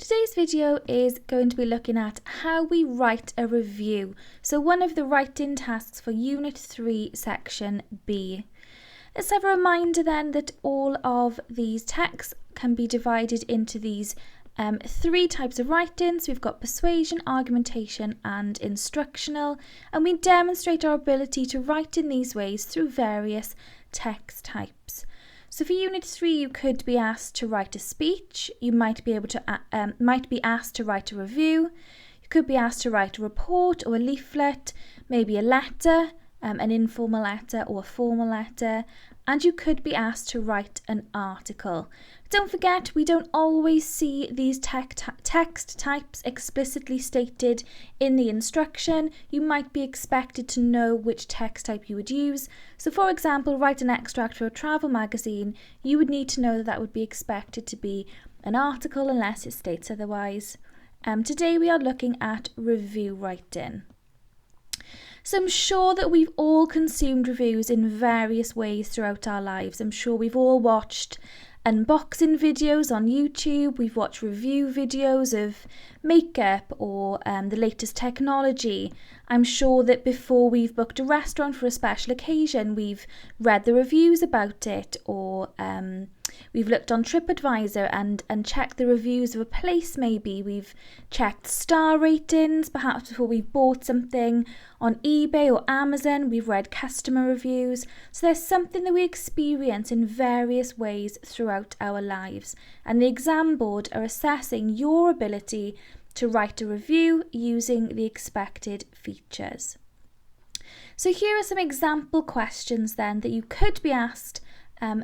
Today's video is going to be looking at how we write a review. So one of the writing tasks for Unit 3, Section B. Let's have a reminder then that all of these texts can be divided into these three types of writings. We've got persuasion, argumentation and instructional, and we demonstrate our ability to write in these ways through various text types. So for Unit 3, you could be asked to write a speech. You might be asked to write a review. You could be asked to write a report or a leaflet, maybe a letter, an informal letter or a formal letter, and you could be asked to write an article. Don't forget, we don't always see these text types explicitly stated in the instruction. You might be expected to know which text type you would use. So for example, write an extract for a travel magazine. You would need to know that that would be expected to be an article unless it states otherwise. Today we are looking at review writing. So I'm sure that we've all consumed reviews in various ways throughout our lives. I'm sure we've all watched unboxing videos on YouTube, we've watched review videos of makeup or the latest technology. I'm sure that before we've booked a restaurant for a special occasion, we've read the reviews about it, or we've looked on TripAdvisor and checked the reviews of a place maybe. We've checked star ratings, perhaps before we've bought something on eBay or Amazon. We've read customer reviews. So there's something that we experience in various ways throughout our lives. And the exam board are assessing your ability to write a review using the expected features. So here are some example questions then that you could be asked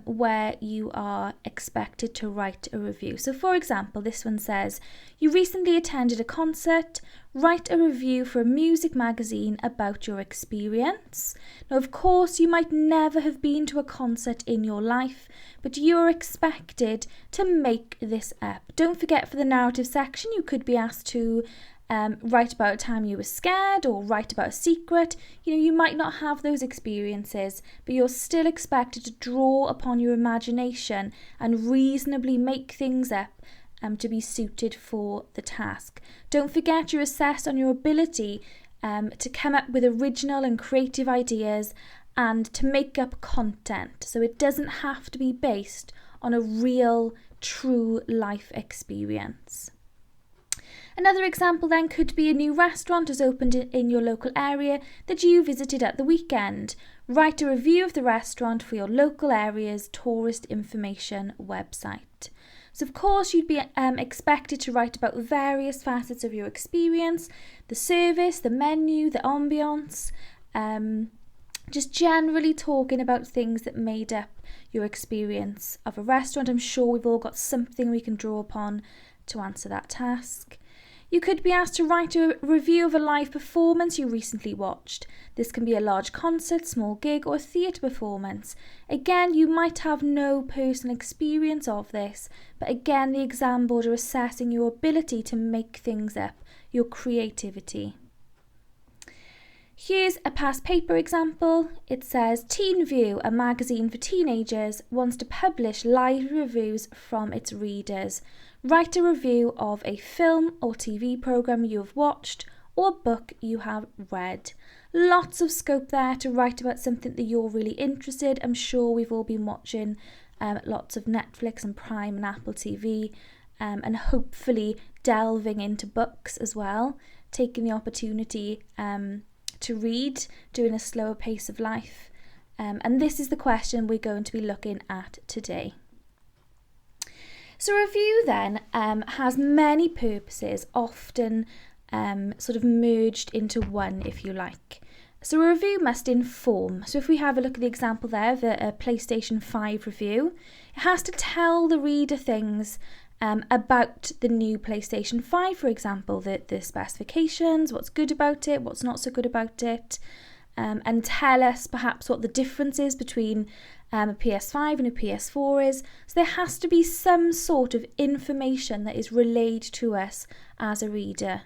where you are expected to write a review. So for example, this one says, you recently attended a concert, write a review for a music magazine about your experience. Now of course you might never have been to a concert in your life, but you're expected to make this up. Don't forget, for the narrative section you could be asked to write about a time you were scared or write about a secret. You might not have those experiences, but you're still expected to draw upon your imagination and reasonably make things up to be suited for the task. Don't forget, you're assessed on your ability to come up with original and creative ideas and to make up content. So it doesn't have to be based on a real, true life experience. Another example then could be a new restaurant has opened in your local area that you visited at the weekend. Write a review of the restaurant for your local area's tourist information website. So of course you'd be expected to write about various facets of your experience, the service, the menu, the ambience, just generally talking about things that made up your experience of a restaurant. I'm sure we've all got something we can draw upon to answer that task. You could be asked to write a review of a live performance you recently watched. This can be a large concert, small gig or a theatre performance. Again, you might have no personal experience of this, but again the exam board are assessing your ability to make things up, your creativity. Here's a past paper example. It says, Teen View, a magazine for teenagers, wants to publish live reviews from its readers. Write a review of a film or TV programme you have watched or a book you have read. Lots of scope there to write about something that you're really interested. I'm sure we've all been watching lots of Netflix and Prime and Apple TV and hopefully delving into books as well, taking the opportunity to read during a slower pace of life. And this is the question we're going to be looking at today. So a review then has many purposes, often sort of merged into one, if you like. So a review must inform. So if we have a look at the example there of a PlayStation 5 review, it has to tell the reader things about the new PlayStation 5, for example, the specifications, what's good about it, what's not so good about it, and tell us perhaps what the difference is between a PS5 and a PS4 is. So there has to be some sort of information that is relayed to us as a reader.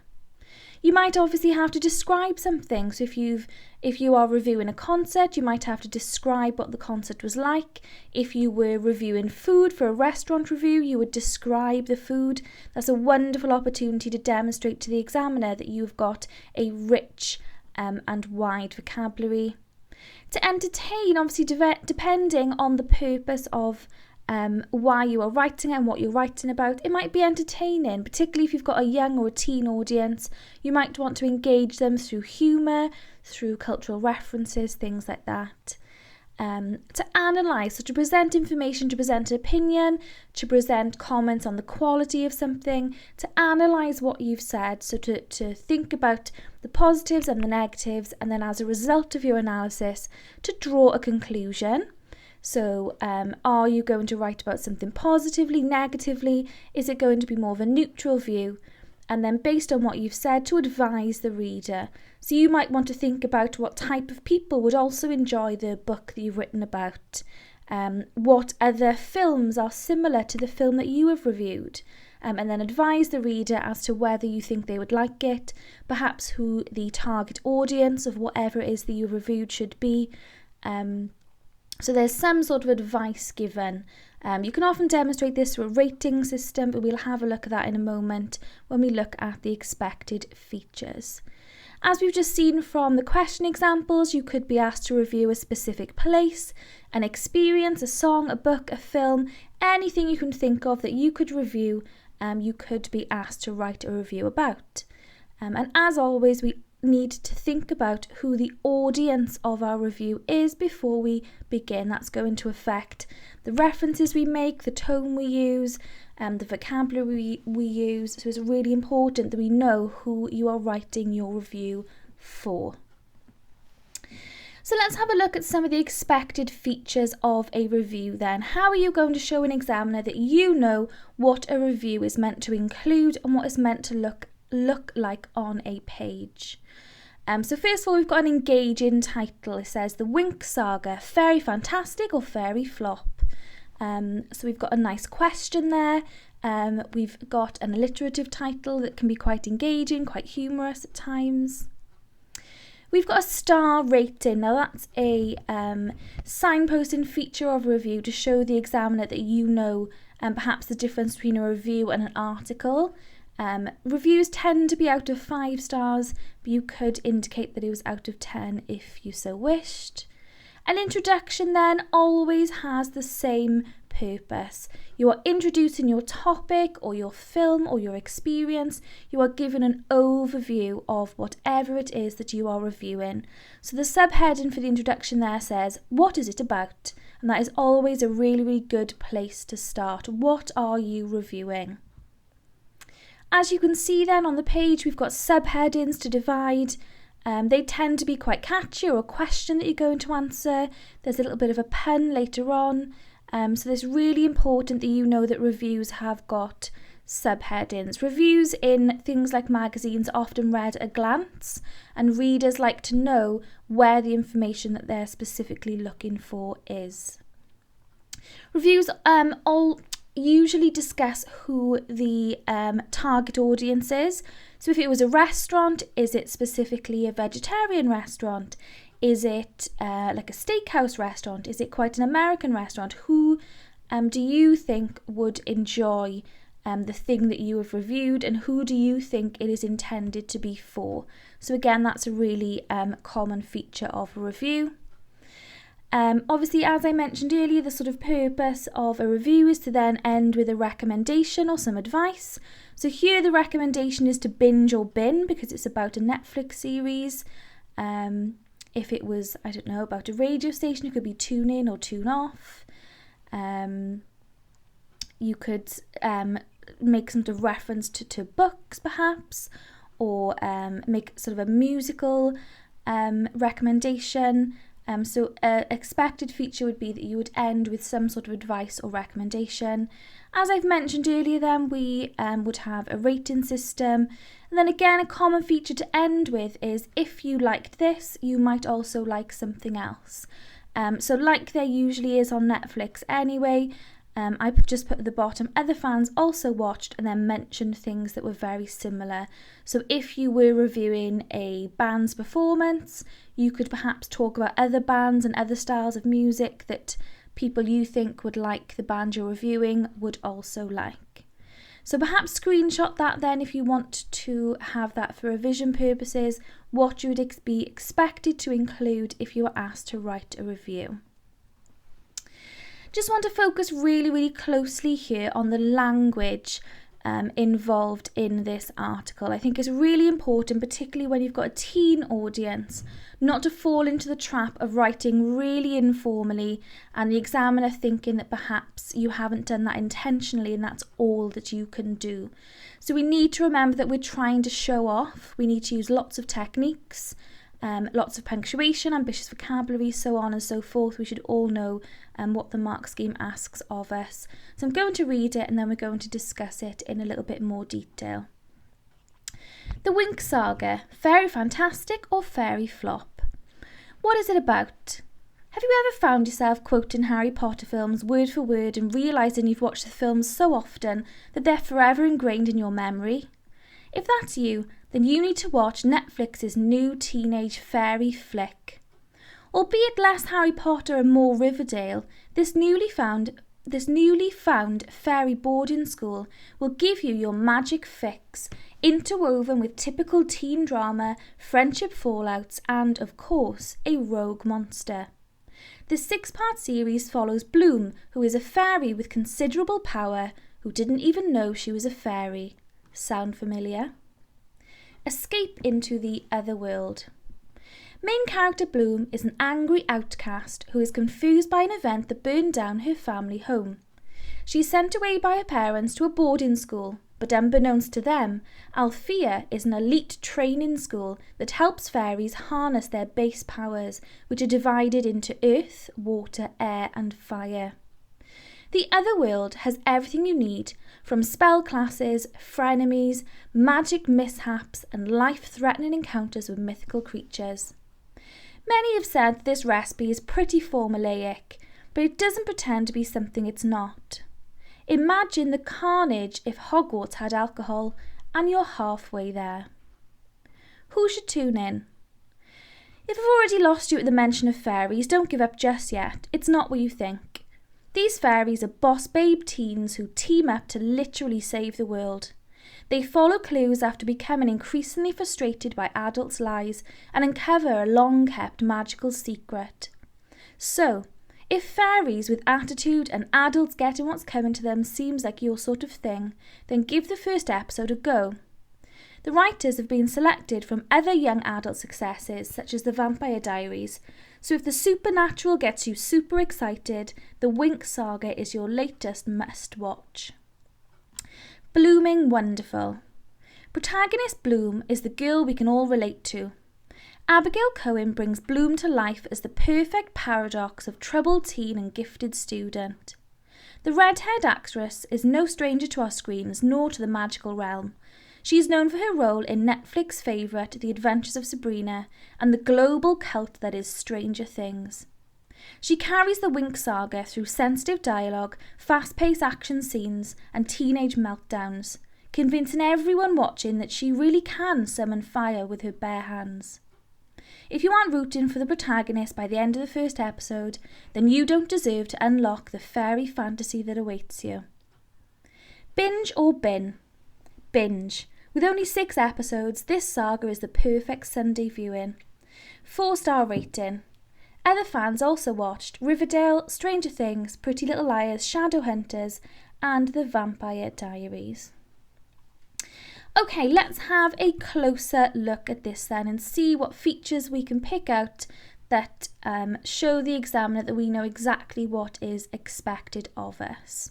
You might obviously have to describe something. So if you are reviewing a concert, you might have to describe what the concert was like. If you were reviewing food for a restaurant review, you would describe the food. That's a wonderful opportunity to demonstrate to the examiner that you've got a rich and wide vocabulary. To entertain, obviously depending on the purpose of why you are writing and what you're writing about, it might be entertaining, particularly if you've got a young or a teen audience. You might want to engage them through humour, through cultural references, things like that. To analyse, so to present information, to present an opinion, to present comments on the quality of something, to analyse what you've said, so to think about the positives and the negatives, and then as a result of your analysis, to draw a conclusion. So are you going to write about something positively, negatively? Is it going to be more of a neutral view? And then based on what you've said, to advise the reader. So you might want to think about what type of people would also enjoy the book that you've written about. What other films are similar to the film that you have reviewed? And then advise the reader as to whether you think they would like it, perhaps who the target audience of whatever it is that you reviewed should be. So there's some sort of advice given. You can often demonstrate this through a rating system, but we'll have a look at that in a moment when we look at the expected features. As we've just seen from the question examples, you could be asked to review a specific place, an experience, a song, a book, a film, anything you can think of that you could review, you could be asked to write a review about. And as always, we need to think about who the audience of our review is before we begin. That's going to affect the references we make, the tone we use, the vocabulary we use. So it's really important that we know who you are writing your review for. So let's have a look at some of the expected features of a review then. How are you going to show an examiner that you know what a review is meant to include and what it's meant to look like on a page? So first of all, we've got an engaging title. It says The Winx Saga, Fairy Fantastic or Fairy Flop. So we've got a nice question there. We've got an alliterative title that can be quite engaging, quite humorous at times. We've got a star rating. Now that's a signposting feature of a review to show the examiner that you know perhaps the difference between a review and an article. Reviews tend to be out of 5 stars, but you could indicate that it was out of 10 if you so wished. An introduction then always has the same purpose. You are introducing your topic or your film or your experience. You are given an overview of whatever it is that you are reviewing. So the subheading for the introduction there says, what is it about? And that is always a really, really good place to start. What are you reviewing? As you can see then on the page, we've got subheadings to divide. They tend to be quite catchy, or a question that you're going to answer. There's a little bit of a pun later on. So it's really important that you know that reviews have got subheadings. Reviews in things like magazines are often read at a glance, and readers like to know where the information that they're specifically looking for is. Reviews all usually discuss who the target audience is. So if it was a restaurant, is it specifically a vegetarian restaurant? Is it like a steakhouse restaurant? Is it quite an American restaurant? Who do you think would enjoy the thing that you have reviewed, and who do you think it is intended to be for? So again, that's a really common feature of a review. Obviously, as I mentioned earlier, the sort of purpose of a review is to then end with a recommendation or some advice. So here the recommendation is to binge or bin because it's about a Netflix series. If it was, I don't know, about a radio station, it could be tune in or tune off. You could make some sort of reference to books perhaps, or make sort of a musical recommendation. So an expected feature would be that you would end with some sort of advice or recommendation. As I've mentioned earlier then, we would have a rating system. And then again, a common feature to end with is if you liked this, you might also like something else. So like there usually is on Netflix anyway, I just put at the bottom, other fans also watched and then mentioned things that were very similar. So if you were reviewing a band's performance, you could perhaps talk about other bands and other styles of music that people you think would like the band you're reviewing would also like. So perhaps screenshot that then if you want to have that for revision purposes, what you would be expected to include if you were asked to write a review. Just want to focus really closely here on the language involved in this article. I think it's really important, particularly when you've got a teen audience, not to fall into the trap of writing really informally and the examiner thinking that perhaps you haven't done that intentionally and that's all that you can do. So we need to remember that we're trying to show off. We need to use lots of techniques, lots of punctuation, ambitious vocabulary, so on and so forth. We should all know what the mark scheme asks of us. So I'm going to read it and then we're going to discuss it in a little bit more detail. The Winx Saga, fairy fantastic or fairy flop? What is it about? Have you ever found yourself quoting Harry Potter films word for word and realising you've watched the films so often that they're forever ingrained in your memory? If that's you, then you need to watch Netflix's new teenage fairy flick. Albeit less Harry Potter and more Riverdale, this newly found fairy boarding school will give you your magic fix, interwoven with typical teen drama, friendship fallouts, and, of course, a rogue monster. This 6-part series follows Bloom, who is a fairy with considerable power, who didn't even know she was a fairy. Sound familiar? Escape into the other world. Main character Bloom is an angry outcast who is confused by an event that burned down her family home. She is sent away by her parents to a boarding school, but unbeknownst to them, Althea is an elite training school that helps fairies harness their base powers, which are divided into earth, water, air and fire. The other world has everything you need, from spell classes, frenemies, magic mishaps and life-threatening encounters with mythical creatures. Many have said that this recipe is pretty formulaic, but it doesn't pretend to be something it's not. Imagine the carnage if Hogwarts had alcohol, and you're halfway there. Who should tune in? If I've already lost you at the mention of fairies, don't give up just yet. It's not what you think. These fairies are boss babe teens who team up to literally save the world. They follow clues after becoming increasingly frustrated by adults' lies and uncover a long-kept magical secret. So, if fairies with attitude and adults getting what's coming to them seems like your sort of thing, then give the first episode a go. The writers have been selected from other young adult successes such as The Vampire Diaries, so if the supernatural gets you super excited, The Winx Saga is your latest must-watch. Blooming Wonderful. Protagonist Bloom is the girl we can all relate to. Abigail Cohen brings Bloom to life as the perfect paradox of troubled teen and gifted student. The red-haired actress is no stranger to our screens nor to the magical realm. She is known for her role in Netflix favourite The Adventures of Sabrina and the global cult that is Stranger Things. She carries the Winx Saga through sensitive dialogue, fast-paced action scenes and teenage meltdowns, convincing everyone watching that she really can summon fire with her bare hands. If you aren't rooting for the protagonist by the end of the first episode, then you don't deserve to unlock the fairy fantasy that awaits you. Binge or bin? Binge. With only 6 episodes, this saga is the perfect Sunday viewing. 4-star rating. Other fans also watched Riverdale, Stranger Things, Pretty Little Liars, Shadowhunters and The Vampire Diaries. Okay, let's have a closer look at this then and see what features we can pick out that show the examiner that we know exactly what is expected of us.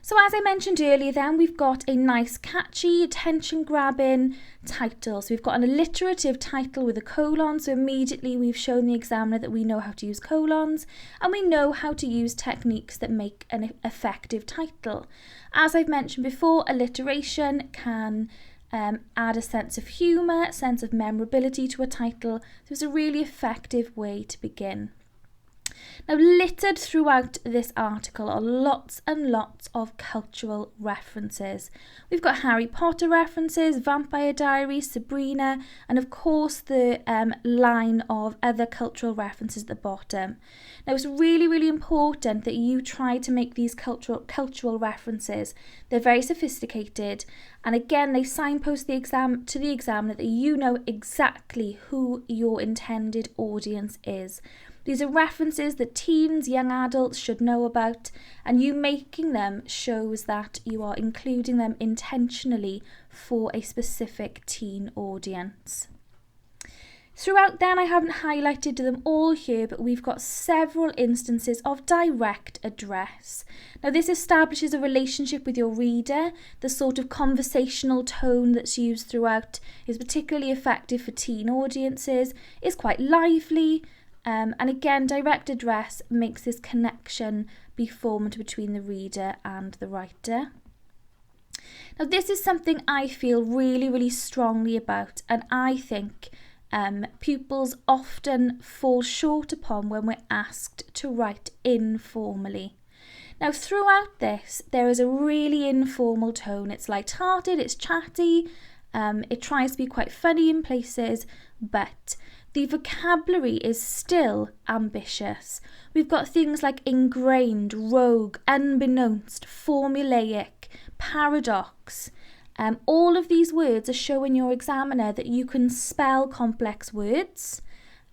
So as I mentioned earlier then, we've got a nice catchy, attention-grabbing title. So we've got an alliterative title with a colon, so immediately we've shown the examiner that we know how to use colons and we know how to use techniques that make an effective title. As I've mentioned before, alliteration can add a sense of humour, a sense of memorability to a title, so it's a really effective way to begin. Now, littered throughout this article are lots and lots of cultural references. We've got Harry Potter references, Vampire Diaries, Sabrina, and of course the line of other cultural references at the bottom. Now, it's really, really important that you try to make these cultural references. They're very sophisticated, and again, they signpost the examiner that you know exactly who your intended audience is. These are references that teens, young adults should know about, and you making them shows that you are including them intentionally for a specific teen audience. Throughout then, I haven't highlighted them all here, but we've got several instances of direct address. Now, this establishes a relationship with your reader. The sort of conversational tone that's used throughout is particularly effective for teen audiences, is quite lively, and again, direct address makes this connection be formed between the reader and the writer. Now, this is something I feel really, really strongly about, and I think pupils often fall short upon when we're asked to write informally. Now, throughout this, there is a really informal tone. It's light-hearted, it's chatty, it tries to be quite funny in places, but the vocabulary is still ambitious. We've got things like ingrained, rogue, unbeknownst, formulaic, paradox. All of these words are showing your examiner that you can spell complex words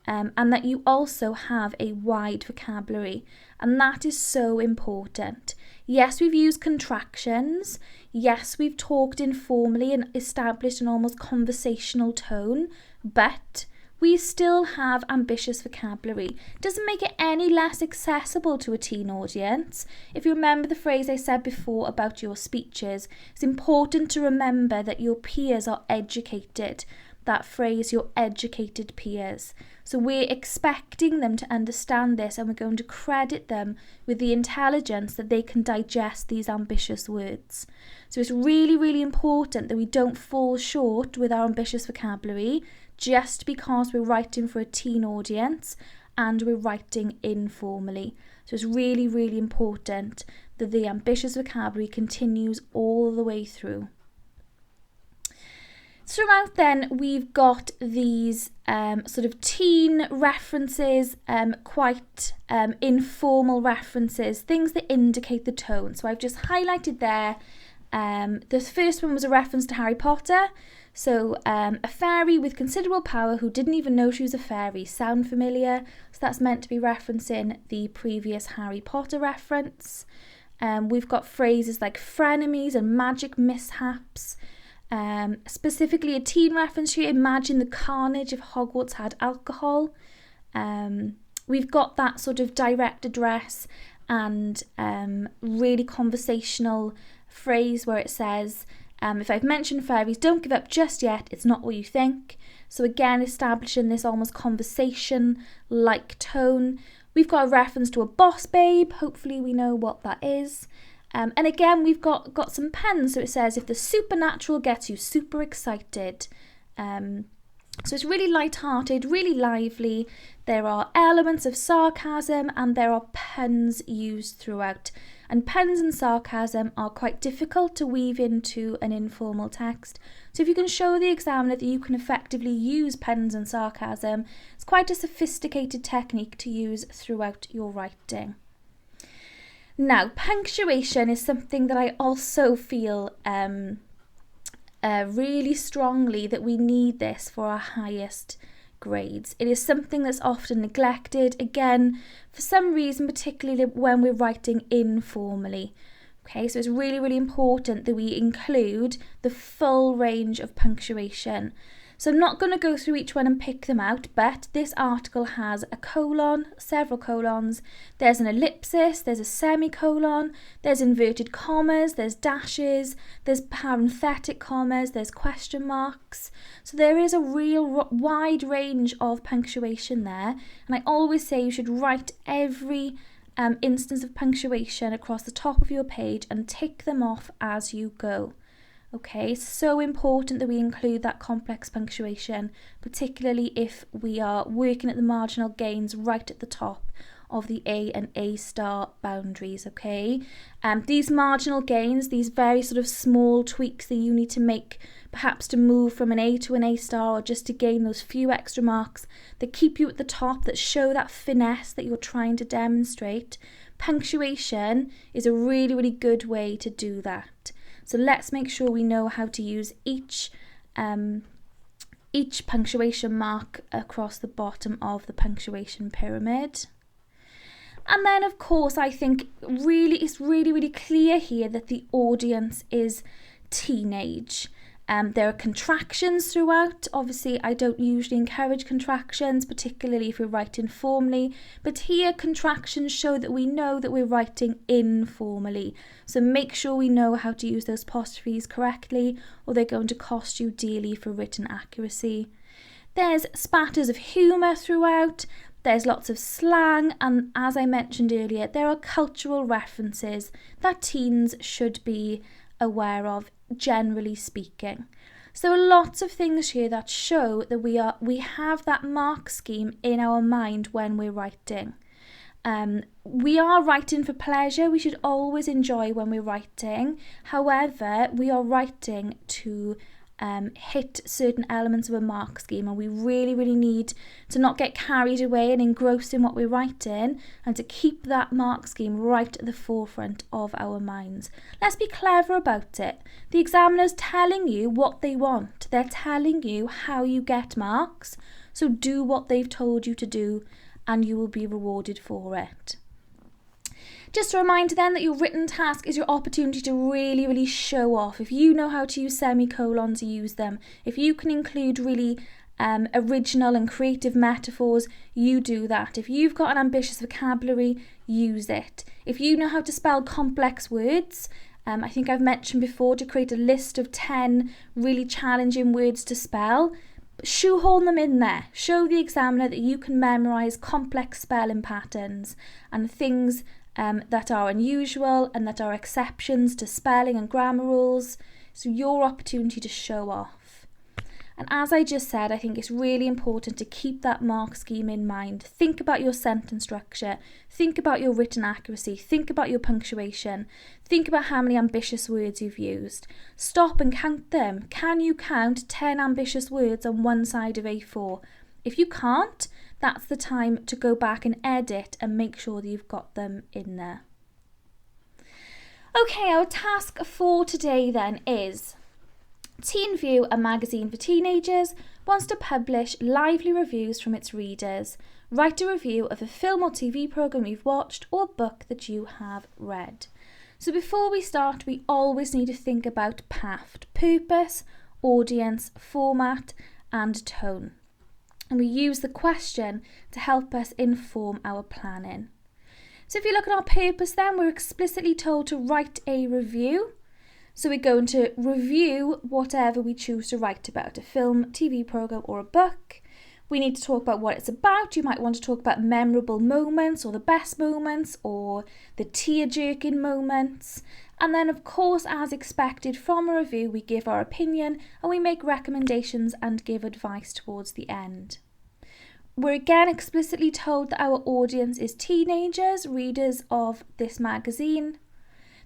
and that you also have a wide vocabulary. And that is so important. Yes, we've used contractions. Yes, we've talked informally and established an almost conversational tone, but we still have ambitious vocabulary. It doesn't make it any less accessible to a teen audience. If you remember the phrase I said before about your speeches, it's important to remember that your peers are educated. That phrase, your educated peers. So we're expecting them to understand this, and we're going to credit them with the intelligence that they can digest these ambitious words. So it's really, really important that we don't fall short with our ambitious vocabulary just because we're writing for a teen audience and we're writing informally. So it's really, really important that the ambitious vocabulary continues all the way through. Throughout then, we've got these sort of teen references, quite informal references, things that indicate the tone. So I've just highlighted there. The first one was a reference to Harry Potter. So a fairy with considerable power who didn't even know she was a fairy. Sound familiar? So that's meant to be referencing the previous Harry Potter reference. We've got phrases like frenemies and magic mishaps. Specifically a teen reference here, imagine the carnage if Hogwarts had alcohol. We've got that sort of direct address and really conversational phrase where it says, if I've mentioned fairies, don't give up just yet, it's not what you think. So again, establishing this almost conversation-like tone. We've got a reference to a boss babe, hopefully we know what that is. And again, we've got some pens, so it says, if the supernatural gets you super excited. So it's really light-hearted, really lively. There are elements of sarcasm and there are puns used throughout. And puns and sarcasm are quite difficult to weave into an informal text. So if you can show the examiner that you can effectively use puns and sarcasm, it's quite a sophisticated technique to use throughout your writing. Now, punctuation is something that I also feel really strongly that we need this for our highest grades. It is something that's often neglected, again, for some reason, particularly when we're writing informally. Okay, so it's really, really important that we include the full range of punctuation. So I'm not going to go through each one and pick them out, but this article has a colon, several colons, there's an ellipsis, there's a semicolon, there's inverted commas, there's dashes, there's parenthetic commas, there's question marks. So there is a real wide range of punctuation there, and I always say you should write every instance of punctuation across the top of your page and tick them off as you go. Okay, so important that we include that complex punctuation, particularly if we are working at the marginal gains right at the top of the A and A-star boundaries, okay? These marginal gains, these very sort of small tweaks that you need to make, perhaps to move from an A to an A-star, or just to gain those few extra marks that keep you at the top, that show that finesse that you're trying to demonstrate. Punctuation is a really, really good way to do that. So let's make sure we know how to use each punctuation mark across the bottom of the punctuation pyramid. And then, of course, I think it's really clear here that the audience is teenage. There are contractions throughout. Obviously, I don't usually encourage contractions, particularly if we're writing formally. But here, contractions show that we know that we're writing informally. So make sure we know how to use those apostrophes correctly, or they're going to cost you dearly for written accuracy. There's spatters of humour throughout. There's lots of slang, and as I mentioned earlier, there are cultural references that teens should be aware of, generally speaking. So lots of things here that show that we have that mark scheme in our mind when we're writing. We are writing for pleasure. We should always enjoy when we're writing. However, we are writing to hit certain elements of a mark scheme, and we really need to not get carried away and engrossed in what we're writing, and to keep that mark scheme right at the forefront of our minds. Let's be clever about it. The examiner's telling you what they want. They're telling you how you get marks, so do what they've told you to do and you will be rewarded for it. Just a reminder then that your written task is your opportunity to really show off. If you know how to use semicolons, use them. If you can include really original and creative metaphors, you do that. If you've got an ambitious vocabulary, use it. If you know how to spell complex words, I think I've mentioned before to create a list of 10 really challenging words to spell, shoehorn them in there. Show the examiner that you can memorise complex spelling patterns and things that are unusual and that are exceptions to spelling and grammar rules. So your opportunity to show off. And as I just said, I think it's really important to keep that mark scheme in mind. Think about your sentence structure. Think about your written accuracy. Think about your punctuation. Think about how many ambitious words you've used. Stop and count them. Can you count 10 ambitious words on one side of A4? If you can't, that's the time to go back and edit and make sure that you've got them in there. Okay, our task for today then is TeenView, a magazine for teenagers, wants to publish lively reviews from its readers. Write a review of a film or TV programme you've watched or a book that you have read. So before we start, we always need to think about PAFT: purpose, audience, format and tone. And we use the question to help us inform our planning. So if you look at our purpose then, we're explicitly told to write a review. So we're going to review whatever we choose to write about, a film, TV programme or a book. We need to talk about what it's about. You might want to talk about memorable moments or the best moments or the tear-jerking moments. And then, of course, as expected from a review, we give our opinion and we make recommendations and give advice towards the end. We're again explicitly told that our audience is teenagers, readers of this magazine.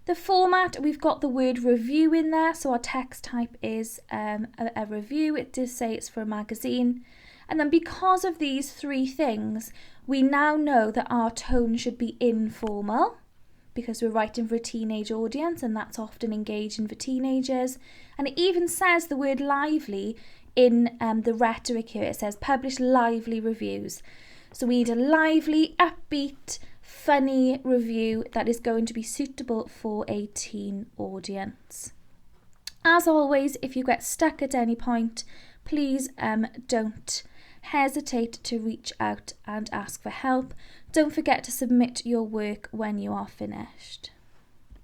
The format, we've got the word review in there, so our text type is a review. It does say it's for a magazine. And then because of these three things, we now know that our tone should be informal, because we're writing for a teenage audience and that's often engaging for teenagers. And it even says the word lively in the rhetoric here. It says publish lively reviews. So we need a lively, upbeat, funny review that is going to be suitable for a teen audience. As always, if you get stuck at any point, please don't hesitate to reach out and ask for help. Don't forget to submit your work when you are finished.